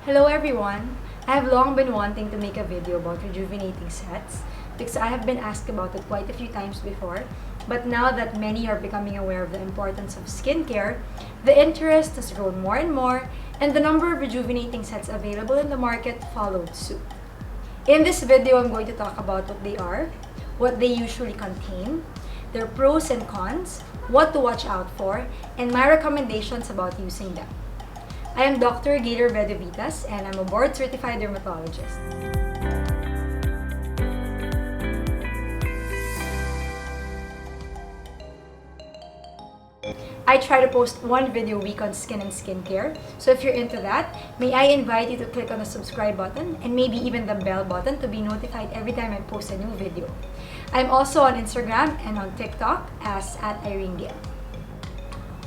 Hello everyone! I have long been wanting to make a video about rejuvenating sets because I have been asked about it quite a few times before, but now that many are becoming aware of the importance of skincare, the interest has grown more and more, and the number of rejuvenating sets available in the market followed suit. In this video, I'm going to talk about what they are, what they usually contain, their pros and cons, what to watch out for, and my recommendations about using them. I am Dr. Gaile Robredo-Vitas, and I'm a board-certified dermatologist. I try to post one video a week on skin and skincare, so if you're into that, may I invite you to click on the subscribe button and maybe even the bell button to be notified every time I post a new video. I'm also on Instagram and on TikTok as @IreneGaile.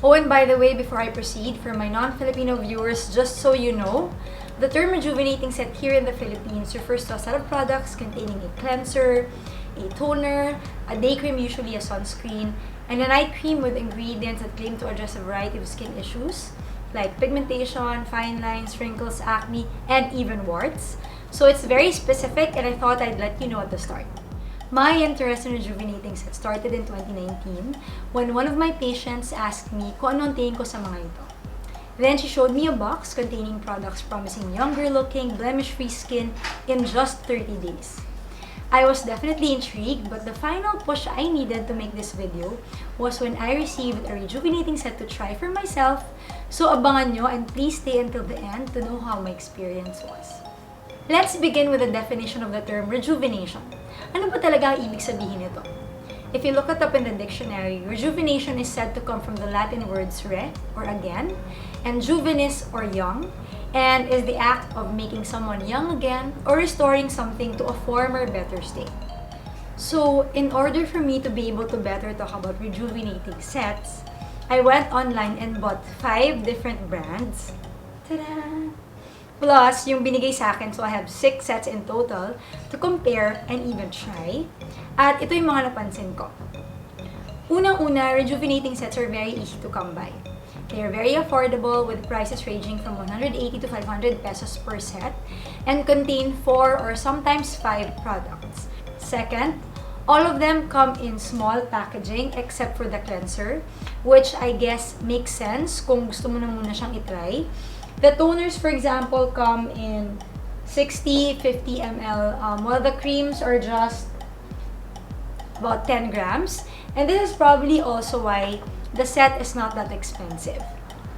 Oh, and by the way, before I proceed, for my non-Filipino viewers, just so you know, the term rejuvenating set here in the Philippines refers to a set of products containing a cleanser, a toner, a day cream, usually a sunscreen, and a night cream with ingredients that claim to address a variety of skin issues like pigmentation, fine lines, wrinkles, acne, and even warts. So it's very specific, and I thought I'd let you know at the start. My interest in rejuvenating sets started in 2019 when one of my patients asked me kung ano ang tingin ko sa mga ito. Then she showed me a box containing products promising younger-looking, blemish-free skin in just 30 days. I was definitely intrigued, but the final push I needed to make this video was when I received a rejuvenating set to try for myself. So abangan nyo and please stay until the end to know how my experience was. Let's begin with the definition of the term rejuvenation. Ano ba talaga ang ibig sabihin nito? If you look it up in the dictionary, rejuvenation is said to come from the Latin words re, or again, and juvenis, or young, and is the act of making someone young again or restoring something to a former better state. So, in order for me to be able to better talk about rejuvenating sets, I went online and bought 5 different brands. Ta-da! Plus, yung binigay sa akin, so I have 6 sets in total to compare and even try. At ito yung mga napansin ko. Unang-una, rejuvenating sets are very easy to come by. They are very affordable with prices ranging from 180 to 500 pesos per set and contain 4 or sometimes 5 products. Second, all of them come in small packaging except for the cleanser, which I guess makes sense kung gusto mo na muna siyang itry. The toners, for example, come in 60, 50 ml, while the creams are just about 10 grams. And this is probably also why the set is not that expensive.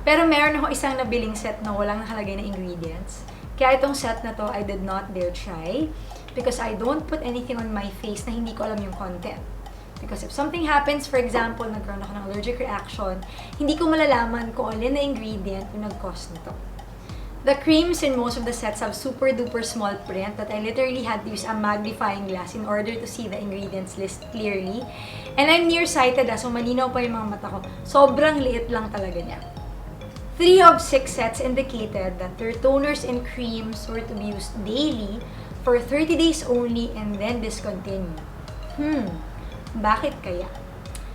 Pero meron ako isang nabiling set na walang nakalagay na ingredients. Kaya itong set na to, I did not dare try because I don't put anything on my face na hindi ko alam yung content. Because if something happens, for example, nagkaroon ako ng allergic reaction, hindi ko malalaman kung alin na ingredient yung nag-cause nito. The creams in most of the sets have super duper small print that I literally had to use a magnifying glass in order to see the ingredients list clearly. And I'm nearsighted so malinaw pa yung mga mata ko. Sobrang liit lang talaga niya. 3 of 6 sets indicated that their toners and creams were to be used daily for 30 days only and then discontinue. Bakit kaya?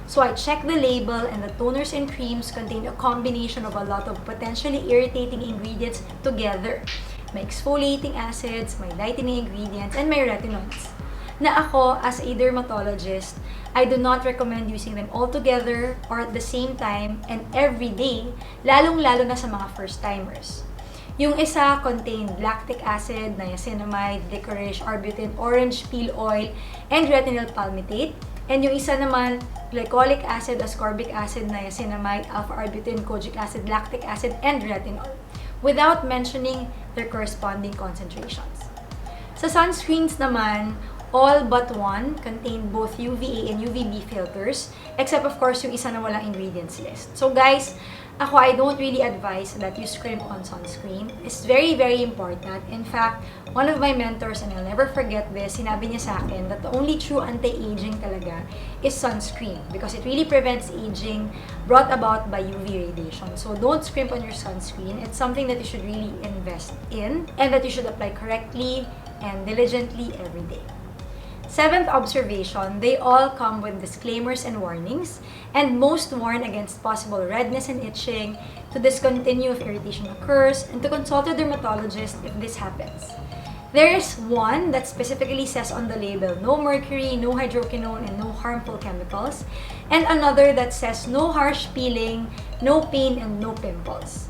So I checked the label and the toners and creams contain a combination of a lot of potentially irritating ingredients together. My exfoliating acids, my lightening ingredients, and my retinoids. Na ako, as a dermatologist, I do not recommend using them all together or at the same time and every day, lalong-lalo na sa mga first-timers. Yung isa contained lactic acid, niacinamide, licorice, arbutin, orange peel oil, and retinol palmitate. And yung isa naman, glycolic acid, ascorbic acid, niacinamide, alpha-arbutin, kojic acid, lactic acid, and retinol, without mentioning their corresponding concentrations. Sa sunscreens naman, all but one contain both UVA and UVB filters, except of course yung isa na walang ingredients list. So guys, ako, I don't really advise that you scrimp on sunscreen. It's very, very important. In fact, one of my mentors, and I'll never forget this, sinabi niya sa akin that the only true anti-aging talaga is sunscreen because it really prevents aging brought about by UV radiation. So don't scrimp on your sunscreen. It's something that you should really invest in and that you should apply correctly and diligently every day. Seventh observation, they all come with disclaimers and warnings, and most warn against possible redness and itching, to discontinue if irritation occurs, and to consult a dermatologist if this happens. There is one that specifically says on the label, no mercury, no hydroquinone, and no harmful chemicals, and another that says no harsh peeling, no pain, and no pimples.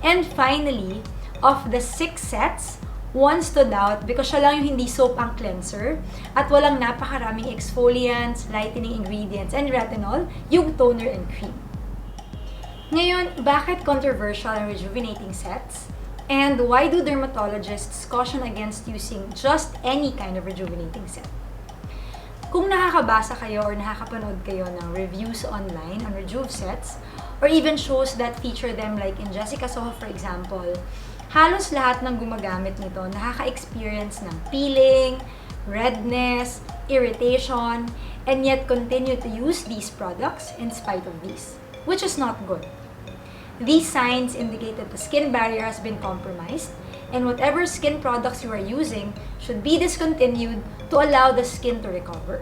And finally, of the 6 sets, one stood out because siya lang yung hindi soap ang cleanser at walang napakaraming exfoliants, lightening ingredients, and retinol, yung toner and cream. Ngayon, bakit controversial ang rejuvenating sets? And why do dermatologists caution against using just any kind of rejuvenating set? Kung nakakabasa kayo or nakakapanood kayo ng reviews online on Rejuve sets, or even shows that feature them like in Jessica Soho for example, halos lahat ng gumagamit nito nakaka-experience ng peeling, redness, irritation, and yet continue to use these products in spite of these, which is not good. These signs indicate that the skin barrier has been compromised, and whatever skin products you are using should be discontinued to allow the skin to recover.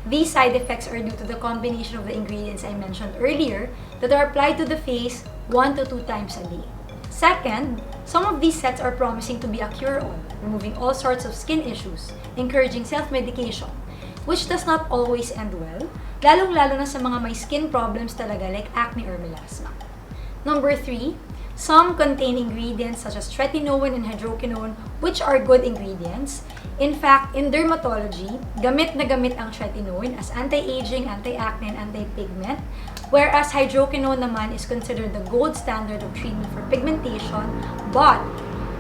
These side effects are due to the combination of the ingredients I mentioned earlier that are applied to the face 1 to 2 times a day. Second, some of these sets are promising to be a cure-all, removing all sorts of skin issues, encouraging self-medication, which does not always end well, lalong-lalo na sa mga may skin problems talaga like acne or melasma. Number 3, some contain ingredients such as tretinoin and hydroquinone, which are good ingredients. In fact, in dermatology, gamit na gamit ang tretinoin as anti-aging, anti-acne, and anti-pigment, whereas hydroquinone naman is considered the gold standard of treatment for pigmentation, but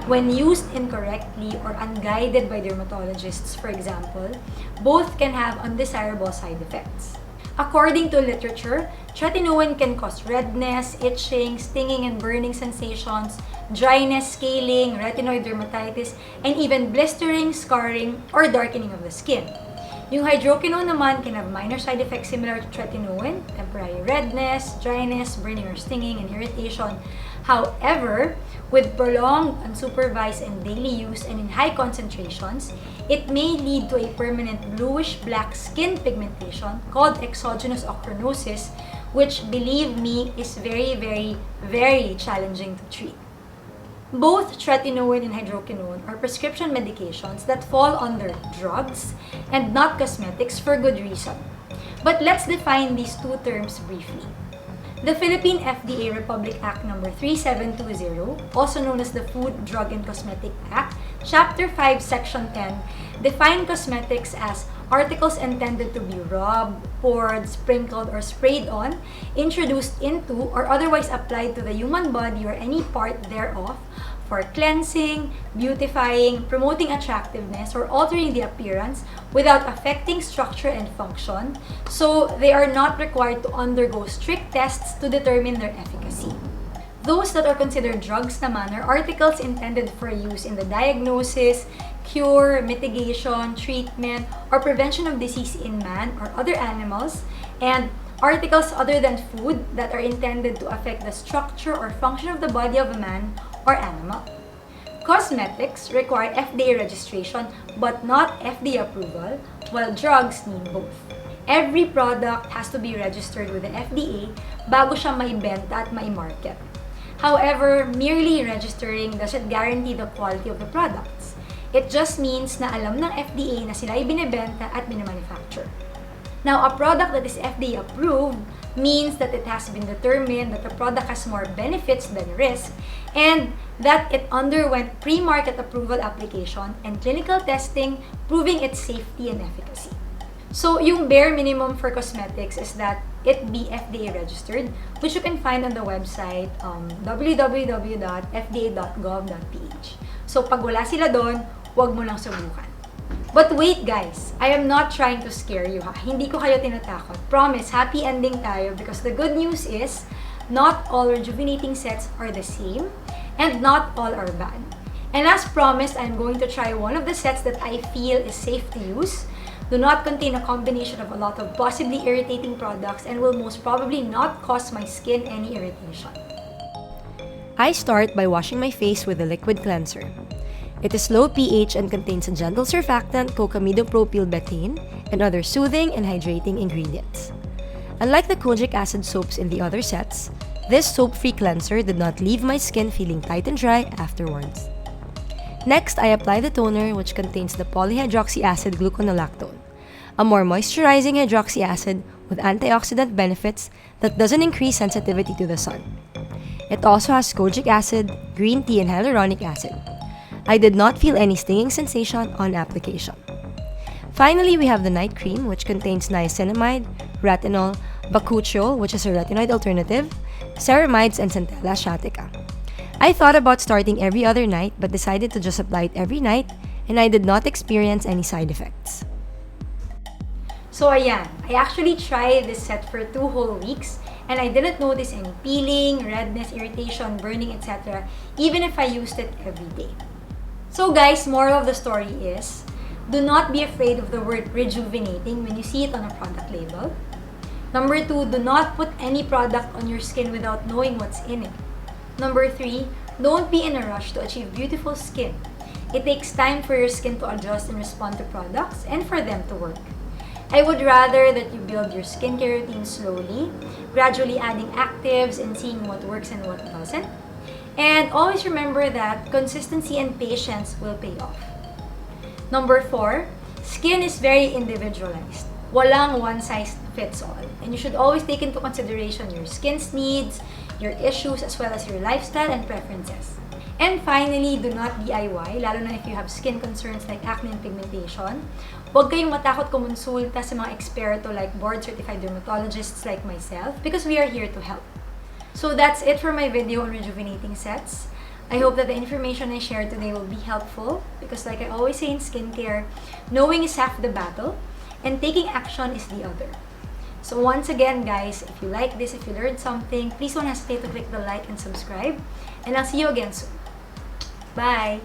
when used incorrectly or unguided by dermatologists, for example, both can have undesirable side effects. According to literature, tretinoin can cause redness, itching, stinging and burning sensations, dryness, scaling, retinoid dermatitis, and even blistering, scarring, or darkening of the skin. Yung hydroquinone naman can have minor side effects similar to tretinoin, temporary redness, dryness, burning or stinging, and irritation. However, with prolonged, unsupervised, and daily use and in high concentrations, it may lead to a permanent bluish-black skin pigmentation called exogenous ochronosis, which, believe me, is very, very, very challenging to treat. Both tretinoin and hydroquinone are prescription medications that fall under drugs and not cosmetics for good reason. But let's define these two terms briefly. The Philippine FDA Republic Act No. 3720, also known as the Food, Drug, and Cosmetic Act, Chapter 5, Section 10, define cosmetics as articles intended to be rubbed, poured, sprinkled, or sprayed on, introduced into, or otherwise applied to the human body or any part thereof, for cleansing, beautifying, promoting attractiveness, or altering the appearance without affecting structure and function, so they are not required to undergo strict tests to determine their efficacy. Those that are considered drugs naman are articles intended for use in the diagnosis, cure, mitigation, treatment, or prevention of disease in man or other animals, and articles other than food that are intended to affect the structure or function of the body of a man or animal. Cosmetics require FDA registration but not FDA approval, while drugs need both. Every product has to be registered with the FDA bago siya maibenta at maimarket. However, merely registering doesn't guarantee the quality of the products. It just means na alam ng FDA na sila ay binibenta at binamanufacture. Now, a product that is FDA approved means that it has been determined that the product has more benefits than risk and that it underwent pre-market approval application and clinical testing proving its safety and efficacy. So, yung bare minimum for cosmetics is that it be FDA registered, which you can find on the website www.fda.gov.ph. So, pag wala sila doon, huwag mo lang subukan. But wait guys, I am not trying to scare you ha. Hindi ko kayo tinatakot. Promise, happy ending tayo because the good news is not all rejuvenating sets are the same and not all are bad. And as promised, I'm going to try one of the sets that I feel is safe to use, do not contain a combination of a lot of possibly irritating products, and will most probably not cause my skin any irritation. I start by washing my face with a liquid cleanser. It is low pH and contains a gentle surfactant, cocamidopropylbetaine, and other soothing and hydrating ingredients. Unlike the kojic acid soaps in the other sets, this soap-free cleanser did not leave my skin feeling tight and dry afterwards. Next, I apply the toner, which contains the polyhydroxy acid gluconolactone, a more moisturizing hydroxy acid with antioxidant benefits that doesn't increase sensitivity to the sun. It also has kojic acid, green tea, and hyaluronic acid. I did not feel any stinging sensation on application. Finally, we have the night cream, which contains niacinamide, retinol, bakuchiol, which is a retinoid alternative, ceramides, and centella asiatica. I thought about starting every other night but decided to just apply it every night, and I did not experience any side effects. So ayan, I actually tried this set for 2 whole weeks and I didn't notice any peeling, redness, irritation, burning, etc. even if I used it every day. So guys, moral of the story is, do not be afraid of the word rejuvenating when you see it on a product label. Number 2, do not put any product on your skin without knowing what's in it. Number 3, don't be in a rush to achieve beautiful skin. It takes time for your skin to adjust and respond to products and for them to work. I would rather that you build your skincare routine slowly, gradually adding actives and seeing what works and what doesn't. And always remember that consistency and patience will pay off. Number 4, skin is very individualized. Walang one size fits all. And you should always take into consideration your skin's needs, your issues, as well as your lifestyle and preferences. And finally, do not DIY, lalo na if you have skin concerns like acne and pigmentation. Huwag kayong matakot kumonsulta sa mga eksperto like board-certified dermatologists like myself because we are here to help. So that's it for my video on rejuvenating sets. I hope that the information I shared today will be helpful because like I always say in skincare, knowing is half the battle and taking action is the other. So once again guys, if you like this, if you learned something, please don't hesitate to click the like and subscribe. And I'll see you again soon. Bye!